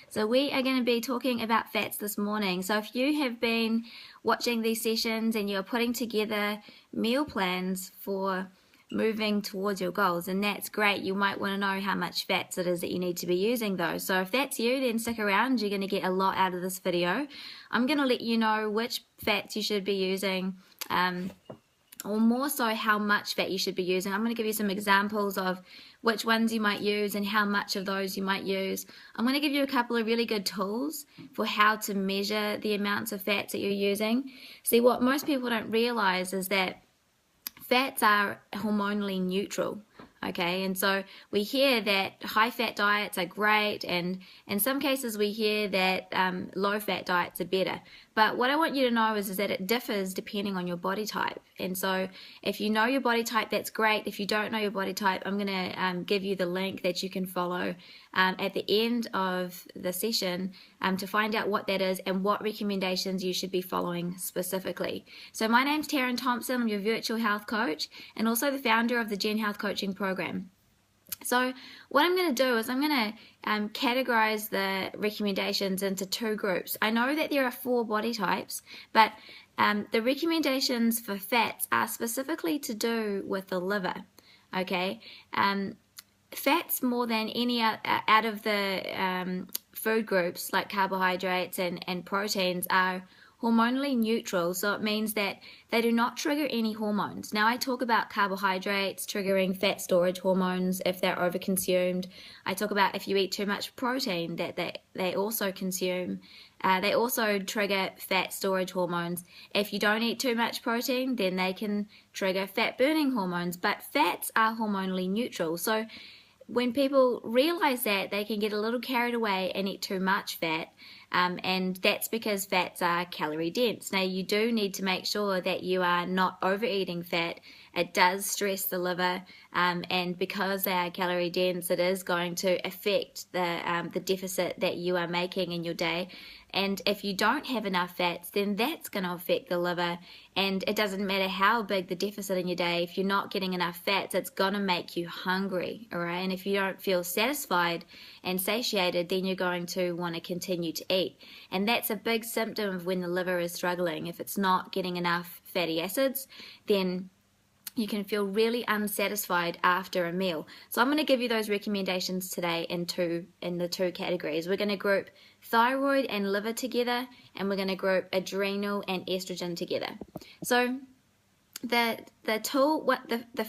So we are going to be talking about fats this morning. So if you have been watching these sessions and you're putting together meal plans for moving towards your goals, and that's great, you might want to know how much fats it is that you need to be using though. So if that's you, then stick around. You're going to get a lot out of this video. I'm going to let you know which fats you should be using, or more so how much fat you should be using. I'm going to give you some examples of which ones you might use and how much of those you might use. I'm going to give you a couple of really good tools for how to measure the amounts of fats that you're using. See, what most people don't realize is that fats are hormonally neutral. Okay, and so we hear that high-fat diets are great, and in some cases we hear that low-fat diets are better. But what I want you to know is that it differs depending on your body type. And so if you know your body type, that's great. If you don't know your body type, I'm going to give you the link that you can follow at the end of the session to find out what that is and what recommendations you should be following specifically. So my name's Taryn Thompson. I'm your virtual health coach and also the founder of the Gen Health Coaching Program. So what I'm going to do is I'm going to categorize the recommendations into two groups. I know that there are 4 body types, but the recommendations for fats are specifically to do with the liver. Okay, fats more than any out of the food groups like carbohydrates and proteins are hormonally neutral, so it means that they do not trigger any hormones. Now I talk about carbohydrates triggering fat storage hormones if they're overconsumed. I talk about if you eat too much protein that they also consume. They also trigger fat storage hormones. If you don't eat too much protein, then they can trigger fat burning hormones, but fats are hormonally neutral. So when people realize that, they can get a little carried away and eat too much fat, and that's because fats are calorie dense. Now you do need to make sure that you are not overeating fat. It does stress the liver, and because they are calorie dense, it is going to affect the deficit that you are making in your day. And if you don't have enough fats, then that's going to affect the liver. And it doesn't matter how big the deficit in your day, if you're not getting enough fats, it's going to make you hungry, all right? And if you don't feel satisfied and satiated, then you're going to want to continue to eat. And that's a big symptom of when the liver is struggling. If it's not getting enough fatty acids, then you can feel really unsatisfied after a meal. So I'm going to give you those recommendations today in the two categories. We're going to group thyroid and liver together, and we're going to group adrenal and estrogen together. So the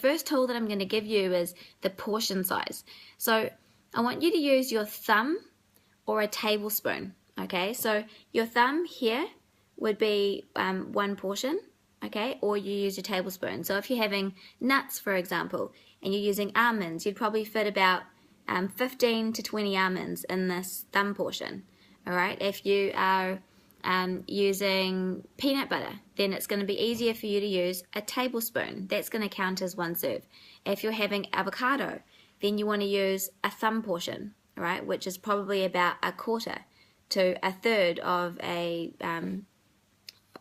first tool that I'm going to give you is the portion size. So I want you to use your thumb or a tablespoon. Okay, so your thumb here would be 1 portion. Okay, or you use your tablespoon. So if you're having nuts, for example, and you're using almonds, you'd probably fit about 15 to 20 almonds in this thumb portion. All right, if you are using peanut butter, then it's going to be easier for you to use a tablespoon. That's going to count as 1 serve. If you're having avocado, then you want to use a thumb portion, all right, which is probably about 1/4 to 1/3 of a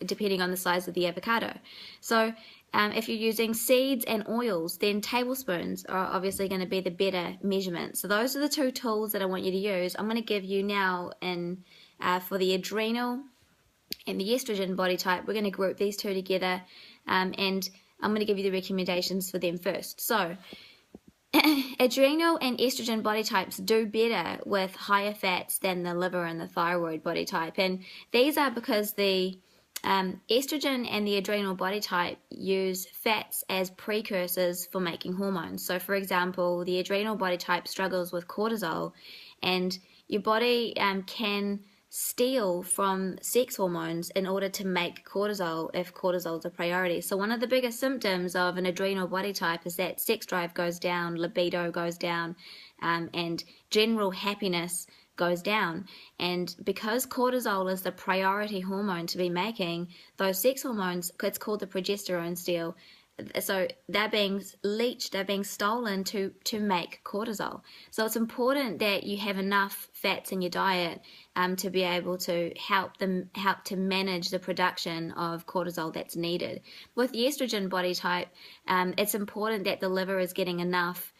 depending on the size of the avocado. So if you're using seeds and oils, then tablespoons are obviously going to be the better measurement. So those are the 2 tools that I want you to use. I'm going to give you now for the adrenal and the estrogen body type. We're going to group these 2 together, and I'm going to give you the recommendations for them first. So adrenal and estrogen body types do better with higher fats than the liver and the thyroid body type, and these are because the estrogen and the adrenal body type use fats as precursors for making hormones. So for example, the adrenal body type struggles with cortisol, and your body can steal from sex hormones in order to make cortisol if cortisol is a priority. So one of the biggest symptoms of an adrenal body type is that sex drive goes down, libido goes down, and general happiness goes down. And because cortisol is the priority hormone to be making, those sex hormones, it's called the progesterone steal, so they're being leached, they're being stolen to make cortisol. So it's important that you have enough fats in your diet to be able to help to manage the production of cortisol that's needed. With the estrogen body type, it's important that the liver is getting enough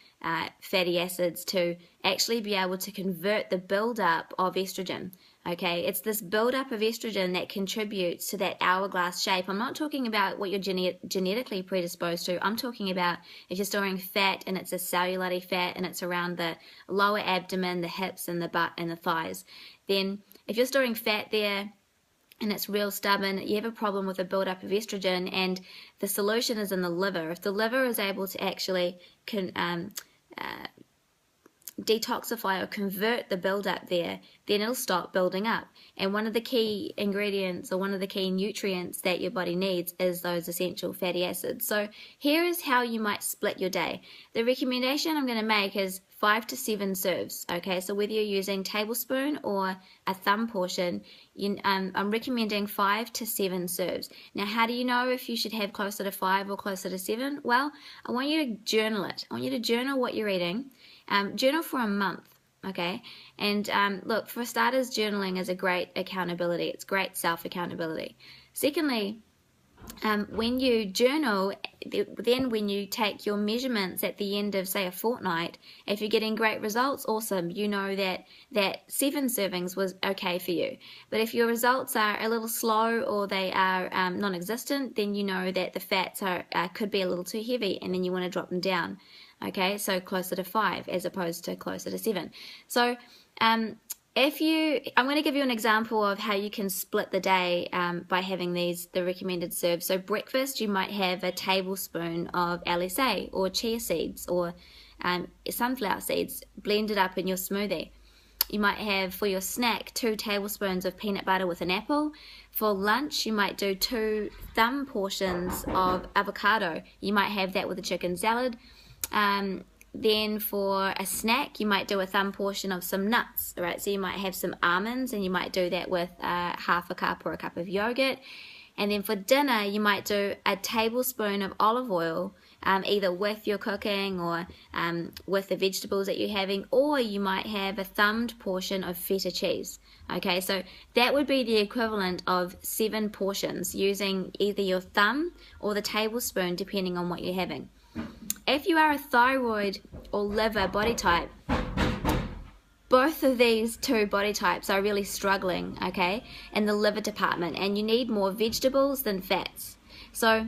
fatty acids to actually be able to convert the buildup of estrogen. Okay, it's this buildup of estrogen that contributes to that hourglass shape. I'm not talking about what you're genetically predisposed to. I'm talking about if you're storing fat and it's a cellular fat and it's around the lower abdomen, the hips and the butt and the thighs, then if you're storing fat there and it's real stubborn, you have a problem with a buildup of estrogen, and the solution is in the liver. If the liver is able to actually detoxify or convert the buildup there, then it'll stop building up. And one of the key ingredients, or one of the key nutrients that your body needs, is those essential fatty acids. So here is how you might split your day. The recommendation I'm going to make is 5 to 7 serves. Okay, so whether you're using tablespoon or a thumb portion, I'm recommending 5 to 7 serves. Now, how do you know if you should have closer to 5 or closer to 7? Well, I want you to journal it. I want you to journal what you're eating. Journal for a month, okay? And look, for starters, journaling is a great accountability. It's great self-accountability. Secondly, when you journal, then when you take your measurements at the end of, say, a fortnight, if you're getting great results, awesome. You know that 7 servings was okay for you. But if your results are a little slow or they are non-existent, then you know that the fats could be a little too heavy, and then you want to drop them down. Okay, so closer to 5 as opposed to closer to 7. So I'm going to give you an example of how you can split the day by having the recommended serves. So breakfast, you might have a tablespoon of LSA or chia seeds or sunflower seeds blended up in your smoothie. You might have, for your snack, 2 tablespoons of peanut butter with an apple. For lunch, you might do 2 thumb portions of avocado. You might have that with a chicken salad. Then for a snack, you might do a thumb portion of some nuts, right? So you might have some almonds, and you might do that with half a cup or a cup of yogurt. And then for dinner, you might do a tablespoon of olive oil, either with your cooking or with the vegetables that you're having, or you might have a thumbed portion of feta cheese. Okay, so that would be the equivalent of 7 portions using either your thumb or the tablespoon, depending on what you're having. If you are a thyroid or liver body type, both of these 2 body types are really struggling, okay, in the liver department, and you need more vegetables than fats. So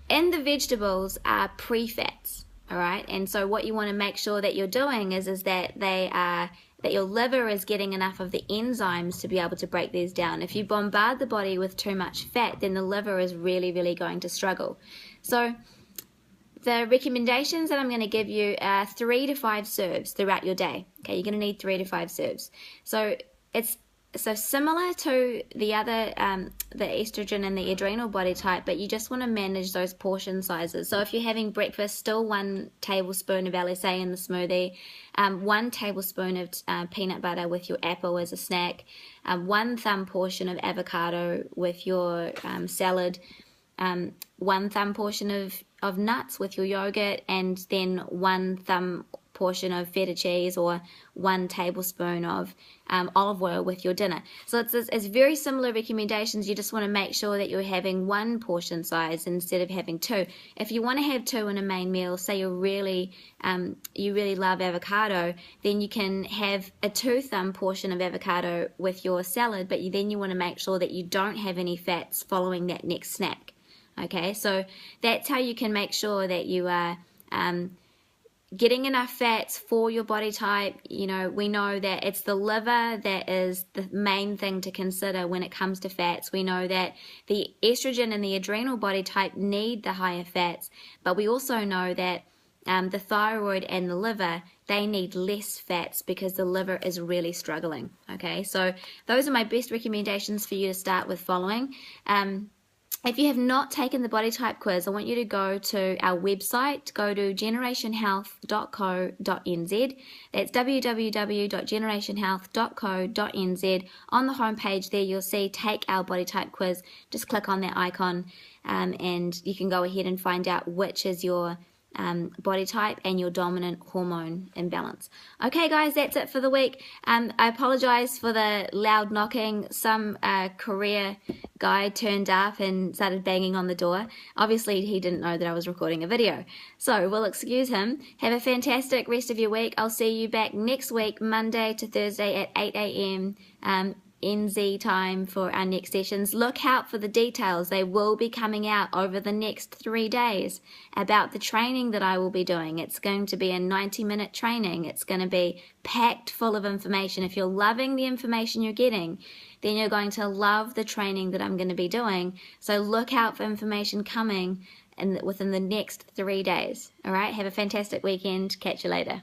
in the vegetables are pre-fats, all right, and so what you want to make sure that you're doing is that that your liver is getting enough of the enzymes to be able to break these down. If you bombard the body with too much fat, then the liver is really, really going to struggle. So the recommendations that I'm going to give you are 3 to 5 serves throughout your day. Okay, you're going to need 3 to 5 serves. So it's similar to the other, the estrogen and the adrenal body type, but you just want to manage those portion sizes. So if you're having breakfast, still 1 tablespoon of LSA in the smoothie, 1 tablespoon of peanut butter with your apple as a snack, 1 thumb portion of avocado with your salad, 1 thumb portion of nuts with your yogurt, and then 1 thumb portion of feta cheese or 1 tablespoon of olive oil with your dinner. So it's very similar recommendations. You just want to make sure that you're having 1 portion size instead of having 2. If you want to have 2 in a main meal, say you really love avocado, then you can have a 2 thumb portion of avocado with your salad, but then you want to make sure that you don't have any fats following that next snack. Okay, so that's how you can make sure that you are getting enough fats for your body type. You know, we know that it's the liver that is the main thing to consider when it comes to fats. We know that the estrogen and the adrenal body type need the higher fats, but we also know that the thyroid and the liver, they need less fats because the liver is really struggling. Okay, so those are my best recommendations for you to start with following. If you have not taken the body type quiz, I want you to go to our website, go to generationhealth.co.nz. That's www.generationhealth.co.nz. On the homepage there, you'll see Take Our Body Type Quiz. Just click on that icon and you can go ahead and find out which is your body type and your dominant hormone imbalance. Okay guys, that's it for the week. I apologize for the loud knocking. Some career guy turned up and started banging on the door. Obviously he didn't know that I was recording a video, so we'll excuse him. Have a fantastic rest of your week. I'll see you back next week, Monday to Thursday at 8 a.m. NZ time for our next sessions. Look out for the details. They will be coming out over the next 3 days about the training that I will be doing. It's going to be a 90-minute training. It's going to be packed full of information. If you're loving the information you're getting, then you're going to love the training that I'm going to be doing. So look out for information coming within the next 3 days. All right, have a fantastic weekend. Catch you later.